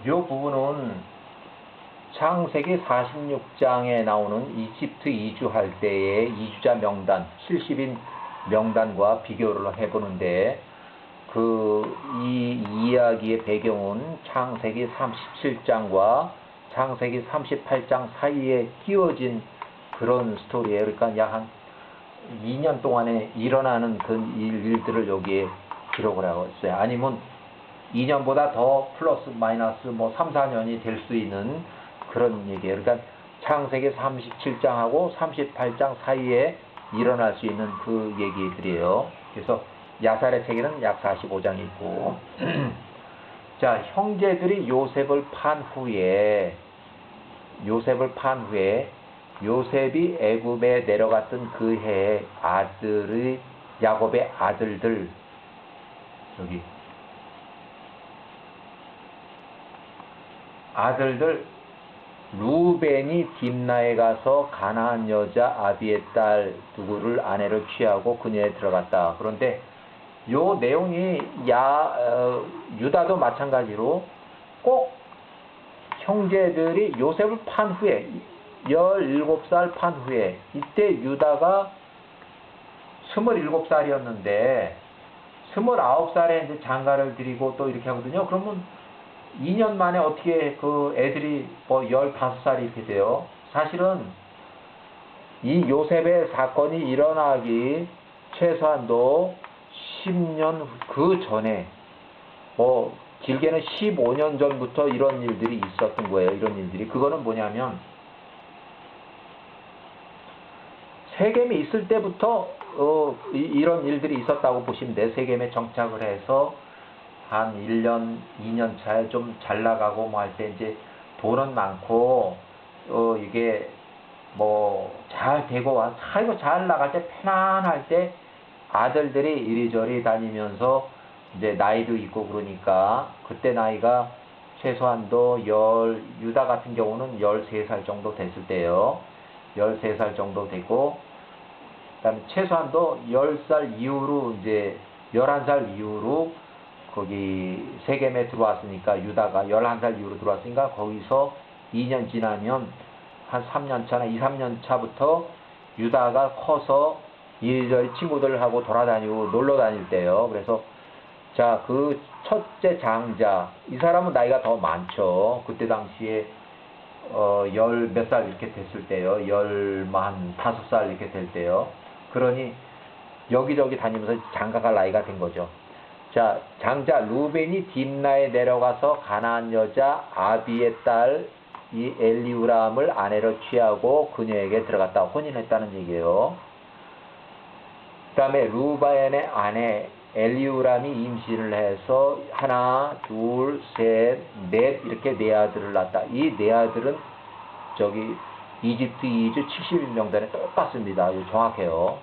이 부분은 창세기 46장에 나오는 이집트 이주할 때의 이주자 명단, 70인 명단과 비교를 해보는데, 이 이야기의 배경은 창세기 37장과 창세기 38장 사이에 끼워진 그런 스토리예요. 그러니까 약 한 2년 동안에 일어나는 그 일들을 여기에 기록을 하고 있어요. 아니면 2년보다 더 플러스 마이너스 뭐 3, 4년이 될 수 있는 그런 얘기예요. 그러니까 창세기 37장하고 38장 사이에 일어날 수 있는 그 얘기들이에요. 그래서 야살의 세계는 약 45장이 있고 자, 형제들이 요셉을 판 후에 요셉이 애굽에 내려갔던 그 해에 야곱의 아들들, 루벤이 딥나에 가서 가나안 여자 아비의 딸 누구를 아내로 취하고 그녀에 들어갔다. 그런데 요 내용이 유다도 마찬가지로 꼭 형제들이 요셉을 판 후에 17살 판 후에, 이때 유다가 27살이었는데 29살에 이제 장가를 드리고 또 이렇게 하거든요. 그러면 2년 만에 어떻게 그 애들이 뭐 15살이 이렇게 돼요? 사실은 이 요셉의 사건이 일어나기 최소한도 10년 그 전에, 뭐 길게는 15년 전부터 이런 일들이 있었던 거예요. 이런 일들이. 그거는 뭐냐면 세겜이 있을 때부터 이런 일들이 있었다고 보시면 돼요. 세겜에 정착을 해서 한 1년, 2년 차에 좀 잘 나가고 뭐 할 때 이제 돈은 많고 이게 뭐 잘 되고 살고 잘 나갈 때 편안할 때 아들들이 이리저리 다니면서 이제 나이도 있고 그러니까 그때 나이가 최소한도 유다 같은 경우는 13살 정도 됐을 때요. 13살 정도 되고 그다음에 최소한도 10살 이후로 이제 11살 이후로 거기 세겜에 들어왔으니까 유다가 11살 이후로 들어왔으니까 거기서 2년 지나면 한 3년 차나 2, 3년 차부터 유다가 커서 이리저리 친구들하고 돌아다니고 놀러 다닐 때요. 그래서 자, 그 첫째 장자, 이 사람은 나이가 더 많죠. 그때 당시에 열 몇 살 이렇게 됐을 때요. 한 5살 이렇게 될 때요. 그러니 여기저기 다니면서 장가갈 나이가 된 거죠. 자, 장자 루벤이 딥나에 내려가서 가나안 여자 아비의 딸 이 엘리우람을 아내로 취하고 그녀에게 들어갔다 혼인했다는 얘기예요. 그 다음에 루바엔의 아내 엘리우람이 임신을 해서 하나, 둘, 셋, 넷 이렇게 네 아들을 낳았다. 이 네 아들은 저기 이집트 이주 70명단에 똑같습니다. 정확해요.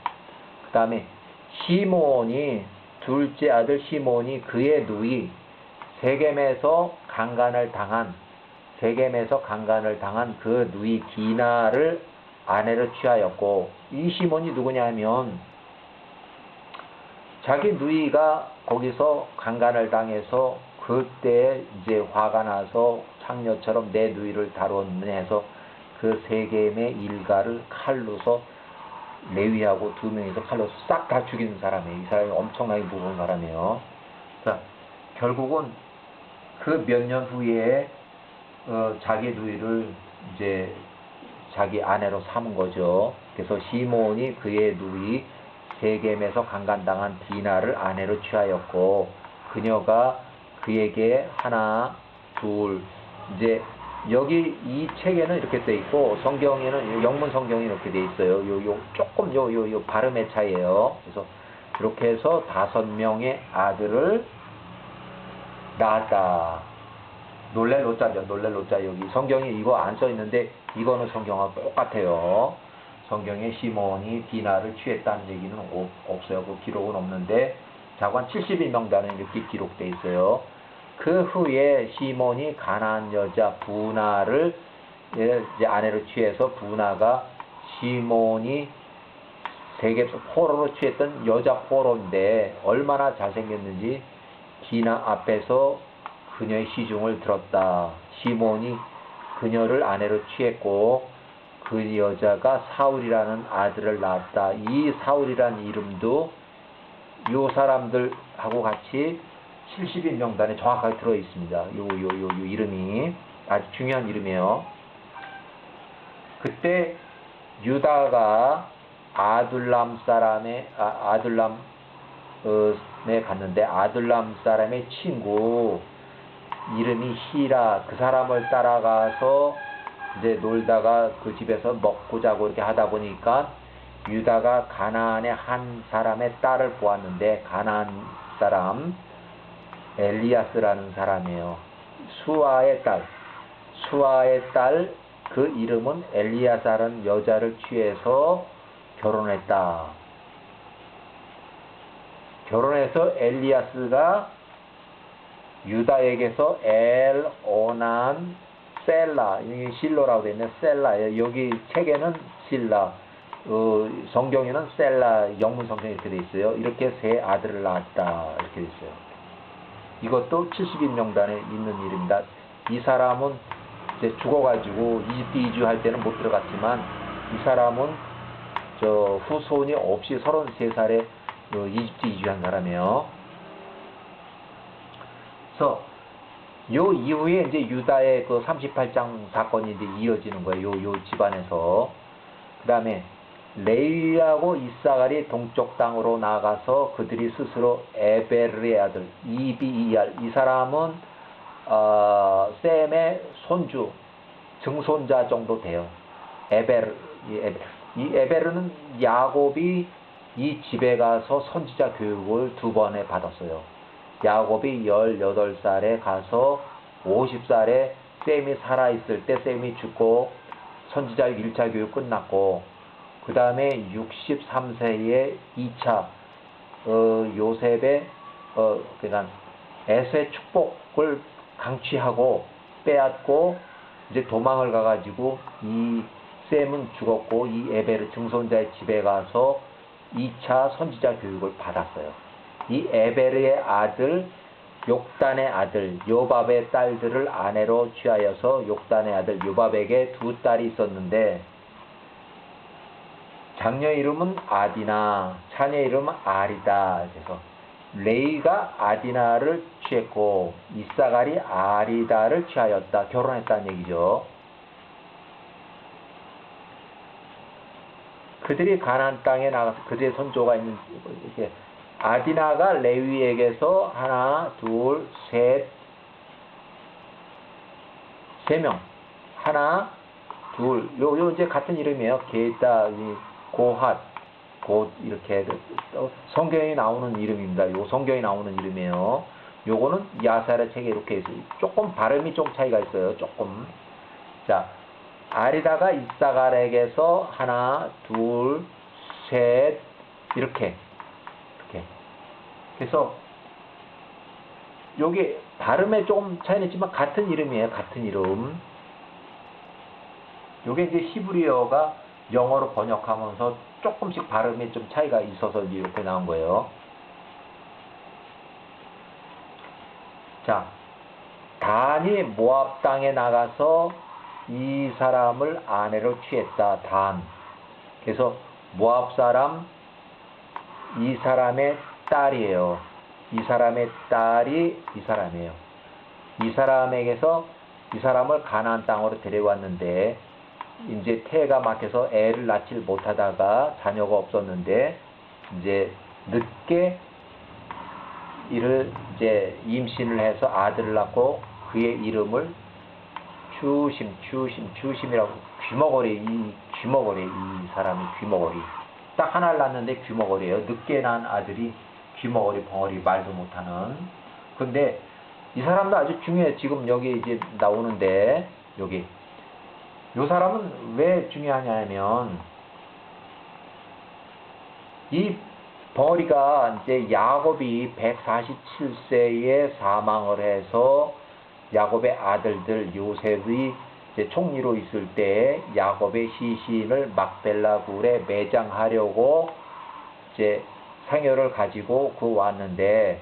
그 다음에 시몬이 둘째 아들 시몬이 그의 누이 세겜에서 강간을 당한 그 누이 디나를 아내로 취하였고, 이 시몬이 누구냐면 자기 누이가 거기서 강간을 당해서 그때 이제 화가 나서 창녀처럼 내 누이를 다뤘네 해서 그 세겜의 일가를 칼로서 레위하고 2명이서 칼로 싹 다 죽이는 사람이에요. 이 사람이 엄청나게 무거운 사람이에요. 자, 결국은 그 몇 년 후에 자기 누이를 이제 자기 아내로 삼은 거죠. 그래서 시몬이 그의 누이 세겜에서 강간당한 디나를 아내로 취하였고, 그녀가 그에게 하나, 둘, 이제 여기 이 책에는 이렇게 돼 있고 성경에는 영문 성경이 이렇게 돼 있어요. 조금 발음의 차이예요. 그래서 이렇게 해서 5명의 아들을 낳았다. 놀랄 로자죠. 놀랄 로자. 여기 성경에 이거 안 써 있는데 이거는 성경하고 똑같아요. 성경에 시몬이 디나를 취했다는 얘기는 없어요. 그 기록은 없는데 자관 70인명단은 이렇게 기록돼 있어요. 그 후에 시몬이 가나안 여자 부나를 이제 아내로 취해서 부나가 시몬이 세겜에서 포로로 취했던 여자 포로인데 얼마나 잘생겼는지 디나 앞에서 그녀의 시중을 들었다. 시몬이 그녀를 아내로 취했고 그 여자가 사울이라는 아들을 낳았다. 이 사울이라는 이름도 요 사람들하고 같이 70인 명단에 정확하게 들어 있습니다. 요 이름이 아주 중요한 이름이에요. 그때 유다가 아둘람 사람의 아둘람에 갔는데 아둘람 사람의 친구 이름이 히라, 그 사람을 따라가서 이제 놀다가 그 집에서 먹고 자고 이렇게 하다 보니까 유다가 가나안의 한 사람의 딸을 보았는데 가나안 사람 엘리아스라는 사람이에요. 수아의 딸 그 이름은 엘리아사라는 여자를 취해서 결혼했다. 결혼해서 엘리아스가 유다에게서 엘, 오난, 셀라, 여기 실로라고 되어 있네. 셀라, 여기 책에는 실라, 성경에는 셀라, 영문 성경에 이렇게 되어 있어요. 이렇게 세 아들을 낳았다. 이렇게 되어 있어요. 이것도 70인 명단에 있는 이름입니다. 이 사람은 이제 죽어가지고 이집트 이주할 때는 못 들어갔지만 이 사람은 저 후손이 없이 33살에 이집트 이주한 사람이에요. 그래서 요 이후에 이제 유다의 그 38장 사건이 이제 이어지는 거예요. 요 집안에서. 그 다음에 레위하고 이사갈이 동쪽 땅으로 나가서 그들이 스스로 에베르의 아들 이비이알, 이 사람은 셈의 손주, 증손자 정도 돼요. 이 에베르는 야곱이 이 집에 가서 선지자 교육을 2번에 받았어요. 야곱이 18살에 가서 50살에 셈이 살아있을 때 셈이 죽고 선지자 1차 교육 끝났고, 그 다음에 63세에 2차 요셉의 그러니까 에서의 축복을 강취하고 빼앗고 이제 도망을 가가지고 이 셈은 죽었고 이 에베르 증손자의 집에 가서 2차 선지자 교육을 받았어요. 이 에베르의 아들 욕단의 아들 요밥의 딸들을 아내로 취하여서 욕단의 아들 요밥에게 2딸이 있었는데 장녀 이름은 아디나, 차녀 이름은 아리다. 그래서 레이가 아디나를 취했고 이사갈이 아리다를 취하였다. 결혼했다는 얘기죠. 그들이 가나안 땅에 나가서 그들의 선조가 있는 이렇게 아디나가 레위에게서 하나, 둘, 셋, 3명. 하나, 둘. 요 이제 같은 이름이에요. 게다, 고핫, 곧 이렇게 성경에 나오는 이름입니다. 요 성경에 나오는 이름이에요. 요거는 야사라 책에 이렇게 있어요. 조금 발음이 좀 차이가 있어요. 조금. 자, 아리다가 이사갈에게서 하나, 둘, 셋, 이렇게. 그래서 여기 발음에 조금 차이는 있지만 같은 이름이에요. 같은 이름. 요게 이제 히브리어가 영어로 번역하면서 조금씩 발음에 좀 차이가 있어서 이렇게 나온 거예요. 자, 단이 모압 땅에 나가서 이 사람을 아내로 취했다. 단. 그래서 모압 사람, 이 사람의 딸이에요. 이 사람의 딸이 이 사람이에요. 이 사람에게서 이 사람을 가나안 땅으로 데려왔는데 이제 태가 막혀서 애를 낳지 못하다가 자녀가 없었는데 이제 늦게 이를 이제 임신을 해서 아들을 낳고 그의 이름을 주심이라고 이 사람이 귀머거리 딱 하나를 낳았는데 귀머거리예요. 늦게 낳은 아들이 귀머거리 벙어리 말도 못하는. 근데 이 사람도 아주 중요해. 지금 여기 이제 나오는데 여기 이 사람은 왜 중요하냐면 이 벙어리가 이제 야곱이 147세에 사망을 해서 야곱의 아들들 요셉이 이제 총리로 있을 때 야곱의 시신을 막벨라 굴에 매장하려고 이제 상여를 가지고 왔는데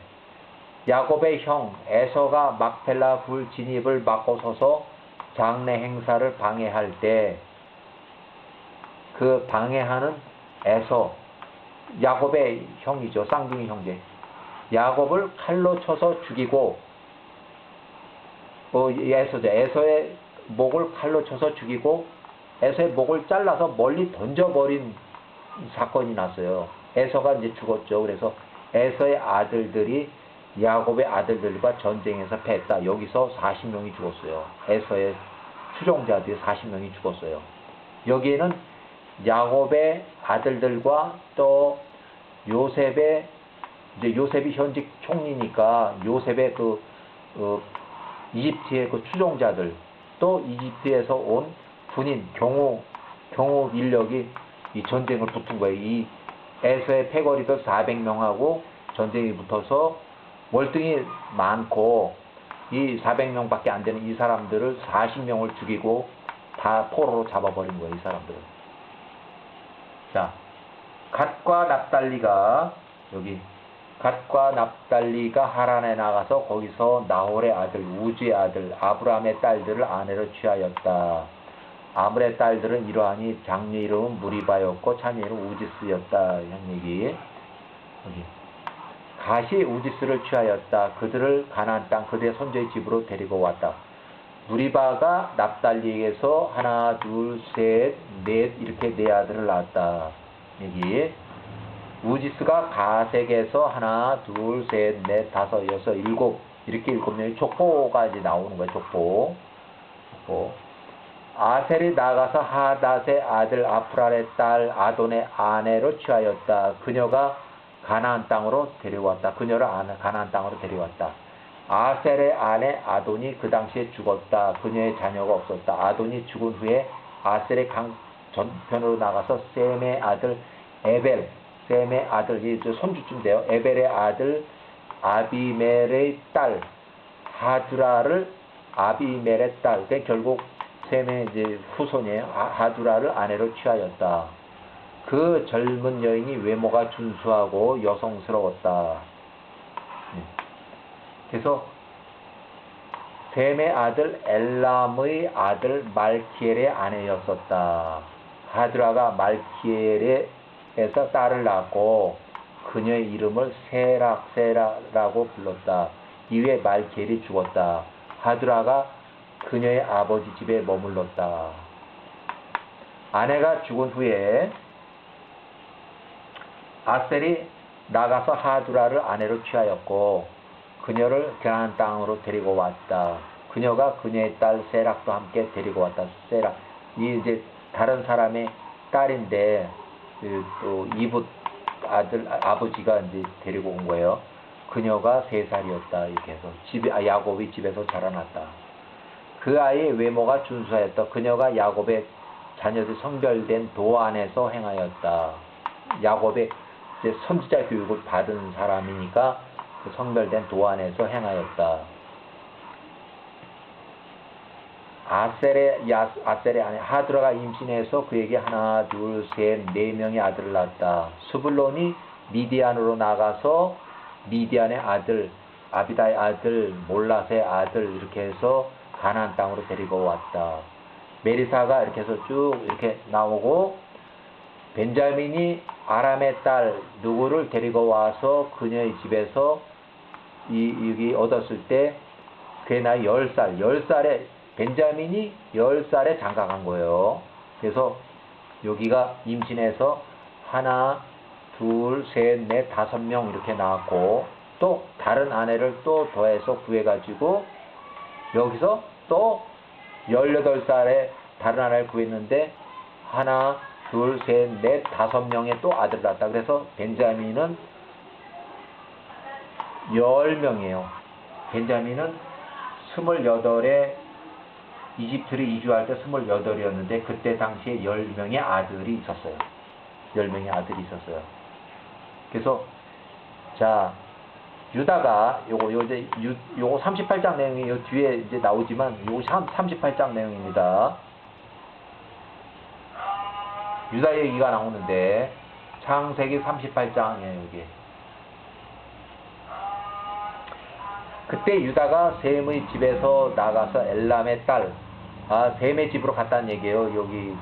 야곱의 형 에서가 막펠라 굴 진입을 막고서서 장례 행사를 방해할 때 그 방해하는 에서, 야곱의 형이죠. 쌍둥이 형제. 야곱을 칼로 쳐서 죽이고, 에서죠. 에서의 목을 칼로 쳐서 죽이고 에서의 목을 잘라서 멀리 던져버린 사건이 났어요. 에서가 이제 죽었죠. 그래서 에서의 아들들이 야곱의 아들들과 전쟁에서 패했다. 여기서 40명이 죽었어요. 에서의 추종자들이 40명이 죽었어요. 여기에는 야곱의 아들들과 또 요셉의, 이제 요셉이 현직 총리니까 요셉의 이집트의 그 추종자들, 또 이집트에서 온 군인, 경호 인력이 이 전쟁을 붙은 거예요. 이 에서의 패거리들 400명하고 전쟁이 붙어서 월등히 많고, 이 400명밖에 안 되는 이 사람들을 40명을 죽이고 다 포로로 잡아버린 거예요. 이 사람들을. 자, 갓과 납달리가, 여기 갓과 납달리가 하란에 나가서 거기서 나홀의 아들 우즈의 아들 아브라함의 딸들을 아내로 취하였다. 아브라함의 딸들은 이러하니 장녀 이름은 무리바였고 차녀 이름은 우지스였다. 한 얘기. 여기 갓이 우지스를 취하였다. 그들을 가나안 땅 그들의 손자의 집으로 데리고 왔다. 무리바가 납달리에게서 하나, 둘, 셋, 넷 이렇게 네 아들을 낳았다. 여기 우지스가 갓에게서 하나, 둘, 셋, 넷, 다섯, 여섯, 일곱 이렇게 7명이 족보가 이제 나오는 거예요. 족보. 아셀이 나가서 하닷의 아들 아프랄의 딸 아돈의 아내로 취하였다. 그녀가 가나안 땅으로 데려왔다. 그녀를 가나안 땅으로 데려왔다. 아셀의 아내 아돈이 그 당시에 죽었다. 그녀의 자녀가 없었다. 아돈이 죽은 후에 아셀의 전편으로 나가서 셈의 아들 에벨, 셈의 아들, 이제 손주쯤 돼요. 에벨의 아들 아비멜의 딸 하두라를 아비멜의 딸, 그러니까 결국 셈의 이제 후손이에요. 하두라를 아내로 취하였다. 그 젊은 여인이 외모가 준수하고 여성스러웠다. 그래서 셈의 아들 엘람의 아들 말키엘의 아내였었다. 하두라가 말키엘에서 딸을 낳고 그녀의 이름을 세라라고 불렀다. 이후에 말키엘이 죽었다. 하두라가 그녀의 아버지 집에 머물렀다. 아내가 죽은 후에 아셀이 나가서 하두라를 아내로 취하였고 그녀를 가나안 땅으로 데리고 왔다. 그녀가 그녀의 딸 세락도 함께 데리고 왔다. 세락, 이 이제 다른 사람의 딸인데 또 이붓 아들 아버지가 이제 데리고 온 거예요. 그녀가 3살이었다. 이렇게 해서 야곱이 집에서 자라났다. 그 아이의 외모가 준수하였다. 그녀가 야곱의 자녀들 성별된 도 안에서 행하였다. 야곱의 이제 선지자 교육을 받은 사람이니까 그 성별된 도 안에서 행하였다. 아셀의 아내 하두라가 임신해서 그에게 하나, 둘, 셋, 4명의 아들을 낳았다. 스불론이 미디안으로 나가서 미디안의 아들, 아비다의 아들, 몰라스의 아들 이렇게 해서 가나안 땅으로 데리고 왔다. 메리사가 이렇게 해서 쭉 이렇게 나오고 벤자민이 아람의 딸 누구를 데리고 와서 그녀의 집에서 여기 얻었을 때 그의 나이 10살에 벤자민이 10살에 장가간 거예요. 그래서 여기가 임신해서 하나, 둘, 셋, 넷, 5명 이렇게 나왔고 또 다른 아내를 또 더해서 구해가지고 여기서 또 18살에 다른 아내를 구했는데 하나, 둘, 셋, 넷, 5명의 또 아들을 낳았다. 그래서 벤자민은 10명이에요. 벤자민은 28에 이집트를 이주할 때 28이었는데 그때 당시에 10명의 아들이 있었어요. 10명의 아들이 있었어요. 그래서 자 유다가 요거 38장 내용이 요 뒤에 이제 나오지만 요거 38장 내용입니다. 유다 얘기가 나오는데 창세기 38장이에요. 여기 그때 유다가 셈의 집에서 나가서 엘람의 딸, 셈의 집으로 갔다는 얘기예요. 여기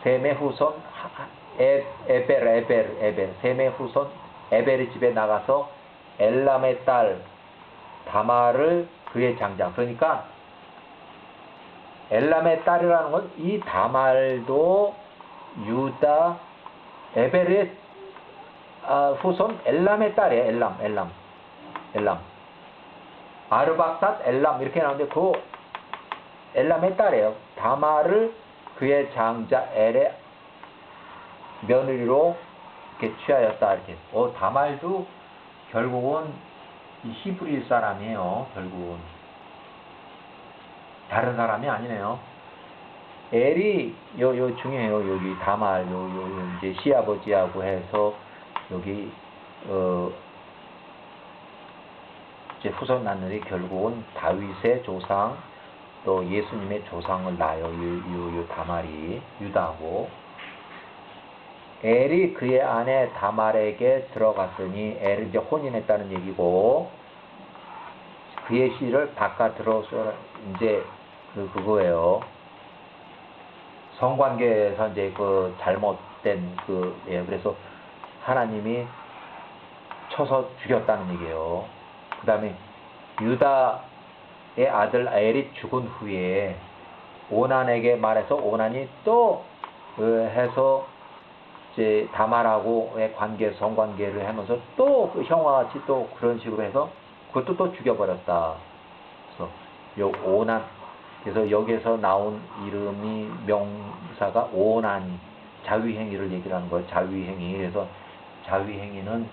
셈의 후손 에벨, 셈의 후손 에벨의 집에 나가서 엘람의 딸 다말을 그의 장자. 그러니까 엘람의 딸이라는 건 이 다말도 유다 에벨의 후손 엘람의 딸이에요. 엘람. 아르박삿 엘람 이렇게 나오는데 그 엘람의 딸이에요. 다말을 그의 장자 엘의 며느리로 이렇게 취하였다. 이렇게. 다말도 결국은 이 히브리 사람이에요. 결국은 다른 사람이 아니네요. 엘이 요 중요해요. 여기 다말 이제 시아버지하고 해서 여기 이제 후손 낳느니 결국은 다윗의 조상 또 예수님의 조상을 낳아요. 요 다말이 유다하고. 엘이 그의 아내 다말에게 들어갔더니 엘을 이제 혼인했다는 얘기고 그의 씨를 바깥으로서 이제 그거예요. 성관계에서 이제 그 잘못된 그래서 하나님이 쳐서 죽였다는 얘기예요. 그 다음에 유다의 아들 엘이 죽은 후에 오난에게 말해서 오난이 또 해서 이제 다말하고의 관계, 성관계를 하면서 또 그 형과 같이 또 그런 식으로 해서 그것도 또 죽여버렸다. 그래서 요 오난, 그래서 여기에서 나온 이름이 명사가 오난, 자위행위를 얘기를 하는 거예요. 자위행위. 그래서 자위행위는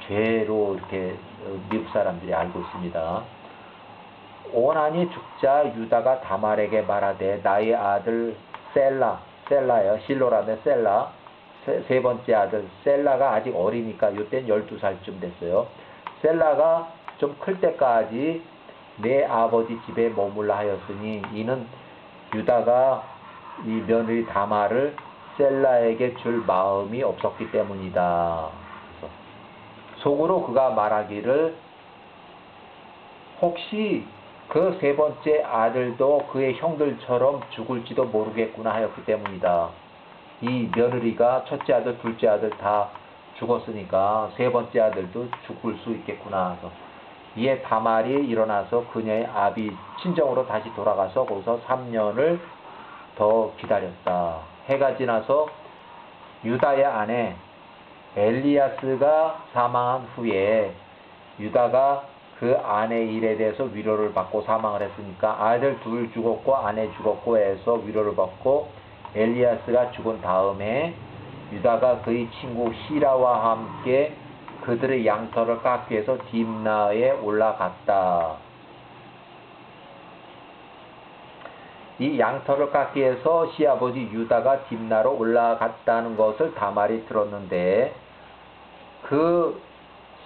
죄로 이렇게 미국 사람들이 알고 있습니다. 오난이 죽자 유다가 다말에게 말하되 나의 아들 셀라예요. 실로라네 셀라. 세 번째 아들 셀라가 아직 어리니까 이때는 12살쯤 됐어요. 셀라가 좀 클 때까지 내 아버지 집에 머물라 하였으니 이는 유다가 이 며느리 다말을 셀라에게 줄 마음이 없었기 때문이다. 속으로 그가 말하기를 혹시 그 세 번째 아들도 그의 형들처럼 죽을지도 모르겠구나 하였기 때문이다. 이 며느리가 첫째 아들, 둘째 아들 다 죽었으니까 세 번째 아들도 죽을 수 있겠구나. 이에 다말이 일어나서 그녀의 아비 친정으로 다시 돌아가서 거기서 3년을 더 기다렸다. 해가 지나서 유다의 아내 엘리아스가 사망한 후에 유다가 그 아내 일에 대해서 위로를 받고 사망을 했으니까 아들 둘 죽었고 아내 죽었고 해서 위로를 받고 엘리아스가 죽은 다음에 유다가 그의 친구 히라와 함께 그들의 양털을 깎기 위해서 딥나에 올라갔다. 이 양털을 깎기 위해서 시아버지 유다가 딥나로 올라갔다는 것을 다말이 들었는데 그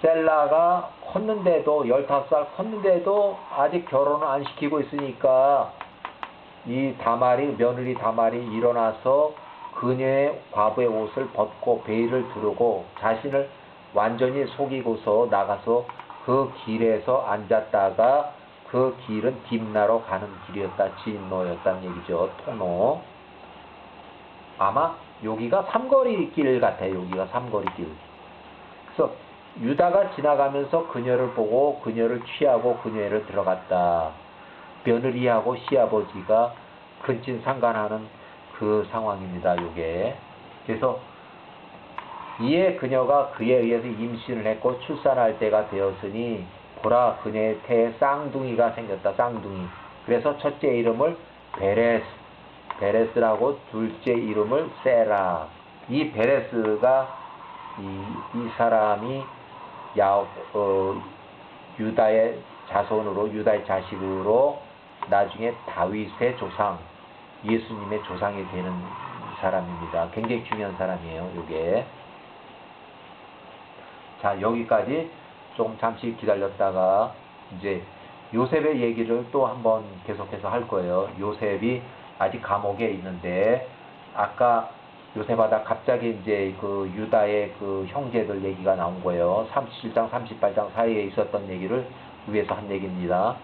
셀라가 컸는데도 15살 컸는데도 아직 결혼을 안 시키고 있으니까 이 다말이 며느리 다말이 일어나서 그녀의 과부의 옷을 벗고 베일을 두르고 자신을 완전히 속이고서 나가서 그 길에서 앉았다가 그 길은 딥나로 가는 길이었다. 진노였다는 얘기죠. 통로. 아마 여기가 삼거리 길 같아요. 여기가 삼거리 길. 그래서 유다가 지나가면서 그녀를 보고 그녀를 취하고 그녀를 들어갔다. 며느리하고 시아버지가 근친상간하는 그 상황입니다. 요게. 그래서 이에 그녀가 그에 의해서 임신을 했고 출산할 때가 되었으니 보라 그녀의 태에 쌍둥이가 생겼다. 쌍둥이. 그래서 첫째 이름을 베레스라고 둘째 이름을 세라. 이 베레스가 이 사람이 유다의 자손으로 유다의 자식으로 나중에 다윗의 조상 예수님의 조상이 되는 사람입니다. 굉장히 중요한 사람이에요. 요게. 자, 여기까지 좀 잠시 기다렸다가 이제 요셉의 얘기를 또 한번 계속해서 할 거예요. 요셉이 아직 감옥에 있는데 아까 요새마다 갑자기 이제 그 유다의 그 형제들 얘기가 나온 거예요. 37장, 38장 사이에 있었던 얘기를 위해서 한 얘기입니다.